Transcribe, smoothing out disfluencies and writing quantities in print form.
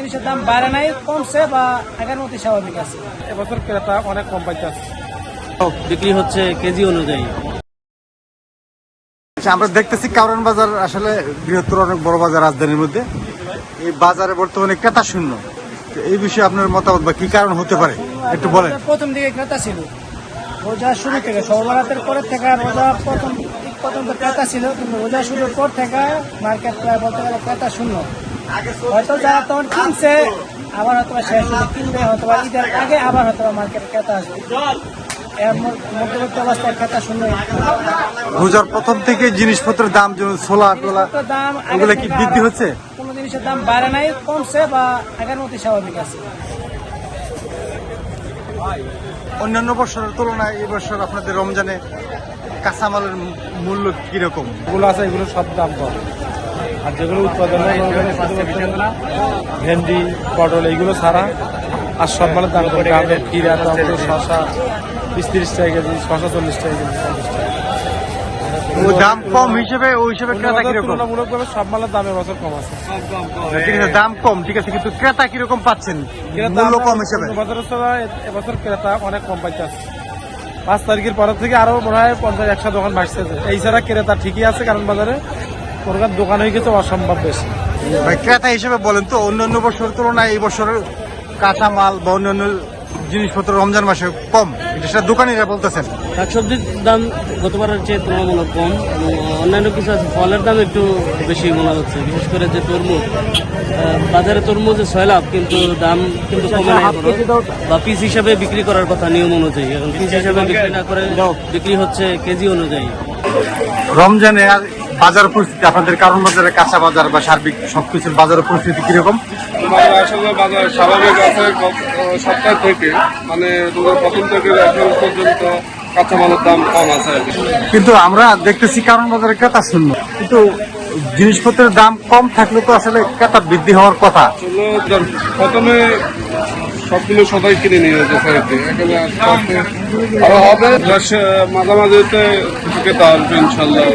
জিনিসের দাম বাড়ে নাই, কমছে বা আগের মতো স্বাভাবিক আছে। এবছর ক্রেতা অনেক কম পাইতেছে, বিক্রি হচ্ছে কেজি অনুযায়ী। আমরা দেখতেছি কারওয়ান বাজার আসলে বৃহত্তর অনেক বড় বাজার রাজধানীর মধ্যে। এই বাজারে বর্তমানে ক্রেতা শূন্য। তো এই বিষয়ে আপনার মতামত বা কি কারণ হতে পারে একটু বলেন। প্রথম দিকে ক্রেতা ছিল, রোজা শুরু থেকে সর্বরাতের পরের থেকে রোজা প্রথম পর্যন্ত ক্রেতা ছিল, কিন্তু রোজা শুরুর পর থেকে মার্কেট প্রায় বলতে গেলে ক্রেতা শূন্য। হয়তো যারা তখন কিনছে আবার হয়তো শেষ হলে কিনবে, হয়তো ঈদের আগে আবার হয়তো মার্কেটে ক্রেতা আসবে। এর মধ্যবর্তী অবস্থায় ক্রেতা শূন্য। রোজার প্রথম থেকে জিনিসপত্রের দাম যেমন ছোলা টোলা দাম ওগুলো কি বৃদ্ধি হচ্ছে? কোনো জিনিসের দাম বাড়ে নাই, কমছে বা আগের মতো স্বাভাবিক আছে। অন্যান্য বছরের তুলনায় এই বছর আপনাদের রমজানে কাঁচামালের মূল্য কিরকম? এগুলো আছে, এগুলো সব দাম কম। আর যেগুলো উৎপাদন ভেন্ডি পটল এইগুলো ছাড়া আর সব মালের দাম কম। গাজর, খিরা, টমেটো, শসা 20-30 টাকা কেজি, শসা 40 টাকা কেজি, 40 টাকা। ও দাম কম হিসেবে ওই হিসেবে ক্রেতা কিরকম? তুলনামূলকভাবে সব মালের দাম এবছর কম আছে। ঠিক আছে, দাম কম ঠিক আছে, কিন্তু ক্রেতা কিরকম পাচ্ছেন মূল্য কম হিসেবে? এবছর ক্রেতা অনেক কম পাইতেছে। 5 তারিখের পর থেকে আরো মনে হয় 50-100 দোকান বাড়ছে। এই ছাড়া ক্রেতা ঠিকই আছে, কারণ বাজারে ওরকার দোকান হয়ে গেছে অসম্ভব বেশি। ভাই অন্যান্য হিসেবে বলেন তো, অন্যান্য বছরের তুলনায় এই বছরের কাঁচামাল বা অন্যান্য জিনিসপত্র রমজান মাসে কম, এটা সেটা দোকানিরা বলতেছেন। শাকসবজির দাম গতবারের চেয়ে তুলনামূলক কম, এবং অন্যান্য কিছু আছে। ফলের দাম একটু বেশি মনে হচ্ছে, বিশেষ করে যে তরমুজ। বাজারে তরমুজে 6 লাখ, কিন্তু দাম কিন্তু কমে নাই এখনো। বা পিস হিসাবে বিক্রি করার কথা নিয়ম অনুযায়ী, এখন পিস হিসাবে বিক্রি না করে বিক্রি হচ্ছে কেজি অনুযায়ী। রমজানে আর বাজার পরিস্থিতি আপনাদের কারণ বাজারে কাঁচা বাজার বা সার্বিক সবকিছুর বাজার পরিস্থিতি কিরকম? আসলে বাজার স্বাভাবিক আছে সপ্তাহ থেকে, মানে প্রথম থেকে এখন পর্যন্ত কাঁচামালের দাম কম আছে। কিন্তু আমরা দেখতেছি কারণ বাজারে ক্রেতা শূন্য, কিন্তু জিনিসপত্রের দাম কম থাকলে তো আসলে ক্রেতা বৃদ্ধি হওয়ার কথা। প্রথমে সবগুলো সবাই কিনে নিয়ে যেতে আরো হবে মাঝামাঝিতে ক্রেতা আসবে ইনশাল্লাহ।